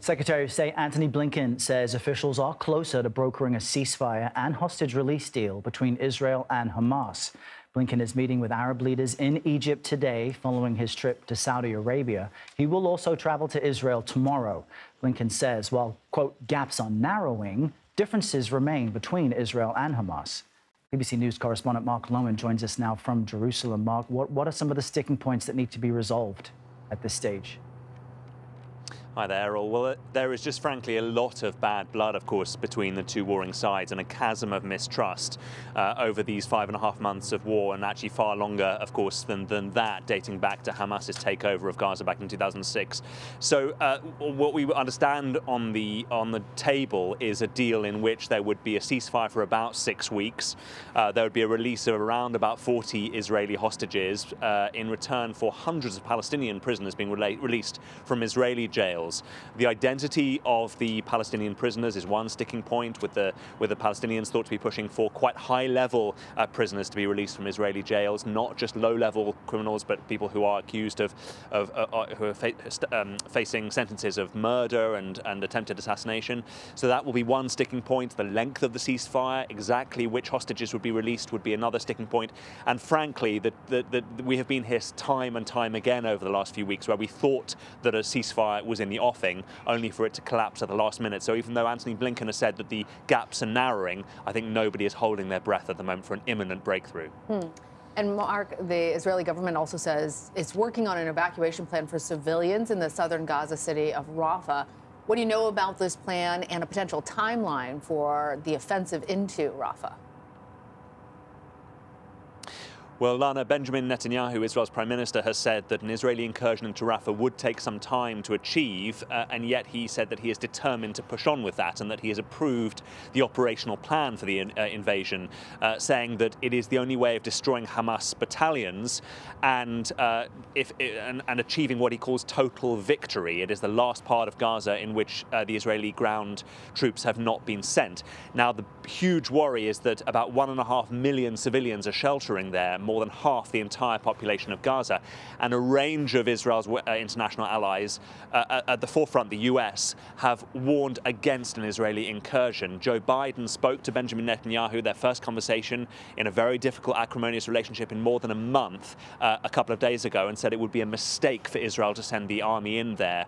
Secretary of State Antony Blinken says officials are closer to brokering a ceasefire and hostage release deal between Israel and Hamas. Blinken is meeting with Arab leaders in Egypt today following his trip to Saudi Arabia. He will also travel to Israel tomorrow. Blinken says while, quote, gaps are narrowing, differences remain between Israel and Hamas. CBS News correspondent Mark Lowen joins us now from Jerusalem. Mark, what are some of the sticking points that need to be resolved at this stage? Hi there, Errol. Well, there is just frankly a lot of bad blood, of course, between the two warring sides and a chasm of mistrust over these 5.5 months of war, and actually far longer, of course, than that, dating back to Hamas's takeover of Gaza back in 2006. So what we understand on the table is a deal in which there would be a ceasefire for about 6 weeks. There would be a release of around about 40 Israeli hostages in return for hundreds of Palestinian prisoners being released from Israeli jails. The identity of the Palestinian prisoners is one sticking point, with the Palestinians thought to be pushing for quite high-level prisoners to be released from Israeli jails, not just low-level criminals, but people who are accused who are facing sentences of murder and attempted assassination. So that will be one sticking point. The length of the ceasefire, exactly which hostages would be released, would be another sticking point. And frankly, we have been here time and time again over the last few weeks where we thought that a ceasefire was in the offing, only for it to collapse at the last minute. So even though Antony Blinken has said that the gaps are narrowing, I think nobody is holding their breath at the moment for an imminent breakthrough. And Mark, the Israeli government also says it's working on an evacuation plan for civilians in the southern Gaza city of Rafah. What do you know about this plan and a potential timeline for the offensive into Rafah? Well, Lana, Benjamin Netanyahu, Israel's prime minister, has said that an Israeli incursion into Rafah would take some time to achieve, and yet he said that he is determined to push on with that and that he has approved the operational plan for the invasion, saying that it is the only way of destroying Hamas battalions and achieving what he calls total victory. It is the last part of Gaza in which the Israeli ground troops have not been sent. Now, the huge worry is that about 1.5 million civilians are sheltering there, more than half the entire population of Gaza, and a range of Israel's international allies, at the forefront, the US, have warned against an Israeli incursion. Joe Biden spoke to Benjamin Netanyahu, their first conversation in a very difficult, acrimonious relationship in more than a month, a couple of days ago, and said it would be a mistake for Israel to send the army in there,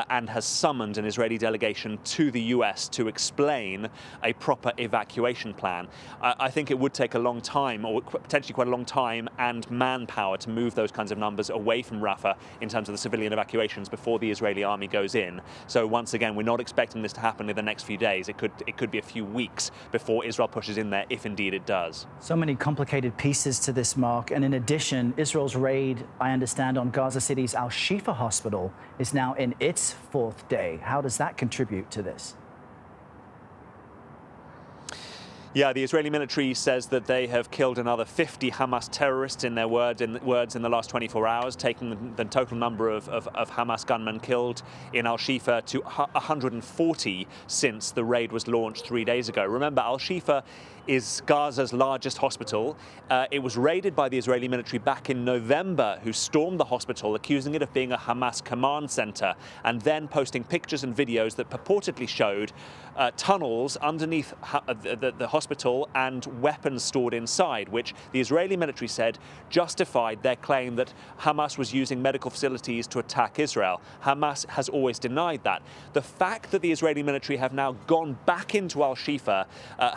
and has summoned an Israeli delegation to the US to explain a proper evacuation plan. I think it would take a long time, or potentially quite a long time, and manpower to move those kinds of numbers away from Rafah in terms of the civilian evacuations before the Israeli army goes in. So once again, we're not expecting this to happen in the next few days. It could be a few weeks before Israel pushes in there, if indeed it does. So many complicated pieces to this, Mark. And in addition, Israel's raid, I understand, on Gaza City's Al-Shifa hospital is now in its 4th day. How does that contribute to this? Yeah, the Israeli military says that they have killed another 50 Hamas terrorists, in their words, in the last 24 hours, taking the total number of Hamas gunmen killed in Al-Shifa to 140 since the raid was launched 3 days ago. Remember, Al-Shifa is Gaza's largest hospital. It was raided by the Israeli military back in November, who stormed the hospital, accusing it of being a Hamas command center, and then posting pictures and videos that purportedly showed tunnels underneath the hospital and weapons stored inside, which the Israeli military said justified their claim that Hamas was using medical facilities to attack Israel. Hamas has always denied that. The fact that the Israeli military have now gone back into Al-Shifa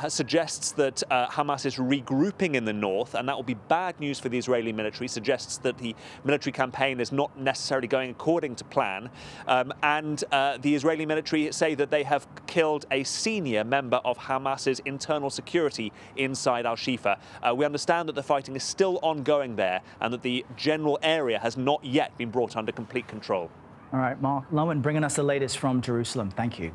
suggests that Hamas is regrouping in the north, and that will be bad news for the Israeli military, suggests that the military campaign is not necessarily going according to plan. The Israeli military say that they have killed a senior member of Hamas's internal security inside Al-Shifa. We understand that the fighting is still ongoing there and that the general area has not yet been brought under complete control. All right, Mark Lowen bringing us the latest from Jerusalem. Thank you.